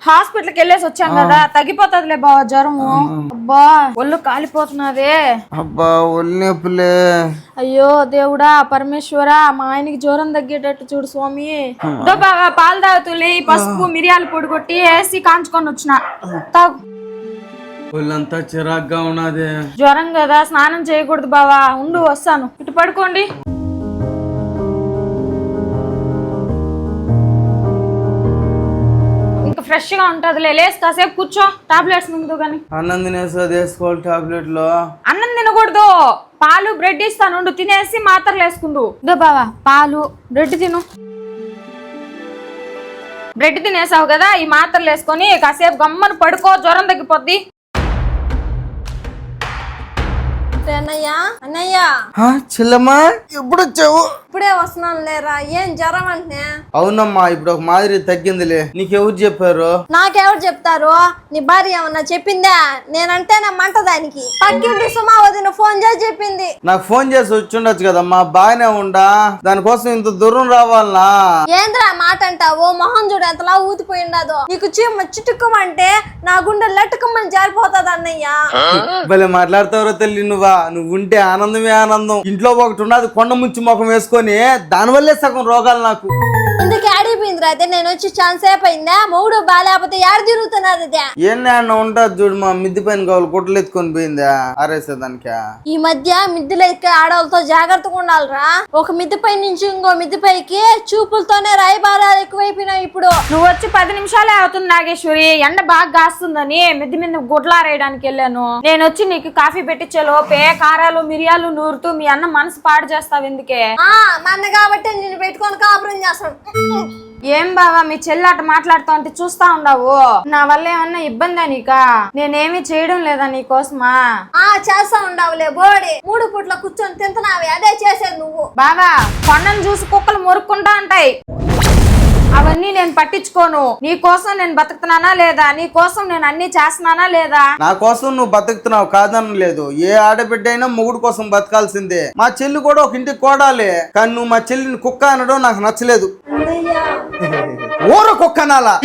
హాస్పిటల్కి వెళ్ళేసి వచ్చాం కదా, తగ్గిపోతుందిలే బావ జ్వరము. అబ్బా ఒళ్ళు కాలిపోతున్నదే. అబ్బా ఒళ్ళు నొప్పులే. అయ్యో దేవుడా పరమేశ్వరా, మా ఆయనకి జ్వరం తగ్గేటట్టు చూడు స్వామి. బాగా పాలు తాగుతులే, పసుపు మిరియాలు పొడి కొట్టి వేసి కాంచుకొని వచ్చిన తాగు. ఒళ్ళంతా చిరాగ్గా ఉన్నది. జ్వరం కదా, స్నానం చేయకూడదు బావా. ఉండు వస్తాను, ఇటు పడుకోండి. ఇంకా ఫ్రెష్ గా ఉంటదిలే, లేసి కాసేపు కూర్చో, టాబ్లెట్స్ ముందు గాని. అన్నం తినేసి వేసుకోవాలి టాబ్లెట్ లో. అన్నం తినకూడదు, పాలు బ్రెడ్ ఇస్తాను, తినేసి మాత్రలు వేసుకుందు. ఇదో బావా పాలు బ్రెడ్ తిను. బ్రెడ్ తినేసావు కదా, ఈ మాత్రలు వేసుకొని కాసేపు గమ్మను పడుకో, జ్వరం తగ్గిపోద్ది. అన్నయ్య అన్నయ్య చెల్లమ్మా ఎప్పుడు వచ్చావు? ఇప్పుడే వస్తున్నాను లేరా. ఏం జ్వరం అంటే? అవునమ్మా ఇప్పుడు ఒక మాదిరి తగ్గిందిలే. నీకెవరు చెప్పారు? నాకెవరు చెప్తారు? నీ భార్య ఏమన్నా చెప్పిందా? నేనంటే నా మంట దానికి. పక్కింటి సుమా వదిన ఫోన్ చేసి చెప్పింది. నాకు ఫోన్ చేసి వచ్చుండొచ్చు కదమ్మా, బాగానే ఉండా. దానికోసం ఇంత దూరం రావాలనా? ఏంద్రా మాట అంటావు? మొహం చూడు ఎంతలా ఊతిపోయి ఉండదు. నీకు చిటుక్కమంటే నా గుండె లట్టుకమ్మని జారిపోతుంది అన్నయ్య. భలే మాట్లాడతావరో తల్లి నువ్వు ఉంటే ఆనందమే ఆనందం. ఇంట్లో ఒకటి ఉన్నది కొండ ముంచి ముఖం వేసుకొని, దానివల్లే సగం రోగాలు నాకు. ఇందుకు ఆడిపోయిందిరా అయితే. నేను వచ్చి ఛాన్స్ అయిపోయిందా? మొగుడు బాగాలేకపోతే ఏడ తిరుగుతున్నది? ఏం ఉంటుంది చూడు, మా మిద్ది పైన కావాలి గుట్టలు ఎత్తుకొని పోయిందా ఆరేసేదానిక. ఈ మధ్య మిద్దెలు ఎక్కే ఆడవాళ్ళతో జాగ్రత్తగా ఉండాలిరా. ఒక మిద్ది పై నుంచి ఇంకో మిద్ది పైకి చూపులతోనే రాయబారాలు ఎక్కువైపోయినాయి ఇప్పుడు. నువ్వు వచ్చి 10 నిమిషాలే అవుతుంది నాగేశ్వరి. ఎండ బాగా కాస్తుందని మిద్ది మీద గుడ్లారేయడానికి వెళ్ళాను. నేను వచ్చి నీకు కాఫీ పెట్టించే లోపే కారాలు మిరియాలు నూరుతూ మీ అన్న మనసు పాడు చేస్తావు ఎందుకే? మా అన్న కాబట్టి నేను పెట్టుకొని కాపురం చేస్తాను. ఏం బావా మీ చెల్లాట మాట్లాడుతా ఉంటే చూస్తా ఉండవు. నా వల్ల ఏమన్నా ఇబ్బందా నీకా? నేనేమి చేయడం లేదా నీకోసమా? చేస్తా ఉండవులే బోడి. 3 పూట్ల కూర్చొని తింటున్నావే, అదే చేసేది నువ్వు. బావా కొండను చూసి కుక్కలు మొరుక్కుంటా ఉంటాయి, అవన్నీ నేను పట్టించుకోను. నీ కోసం నేను బతుకుతున్నానా లేదా? నీ కోసం నేను అన్ని చేస్తున్నానా లేదా? నా కోసం నువ్వు బతుకుతున్నావు కాదన్న లేదు. ఏ ఆడబిడ్డ అయినా మొగుడు కోసం బతకాల్సిందే. మా చెల్లి కూడా ఒక ఇంటికి కోడాలే, కానీ నువ్వు మా చెల్లిని కుక్క అనడం నాకు నచ్చలేదు. ఊర కుక్క అనాలా?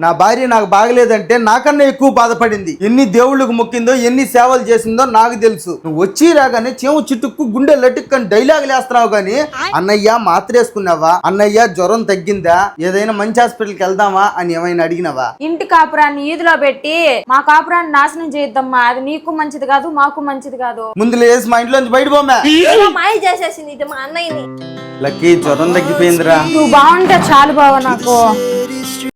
నా భార్య నాకు బాగలేదంటే నాకన్నా ఎక్కువ బాధపడింది. ఎన్ని దేవుళ్ళకు మొక్కిందో, ఎన్ని సేవలు చేసిందో నాకు తెలుసు. నువ్వు వచ్చి రాగానే చెవు చిట్టుక్కు గుండె లటుక్కని డైలాగులు వేస్తున్నావు గానీ, అన్నయ్య మాత్ర వేసుకున్నావా, అన్నయ్య జ్వరం తగ్గిందా, ఏదైనా మంచి హాస్పిటల్కి వెళ్దామా అని ఏమైనా అడిగినావా? ఇంటి కాపురాన్ని ఈదులో పెట్టి మా కాపురాన్ని నాశనం చేయొద్దమ్మా. అది నీకు మంచిది కాదు, మాకు మంచిది కాదు. ముందు లేసి మా ఇంట్లోంచి బయట పోమే. మాయ చేసేసింది ఇది మా అన్నయ్యని. లక్కీ జ్వరం తగ్గిపోయిందిరా. నువ్వు బాగుంటే చాలు బావ నాకు.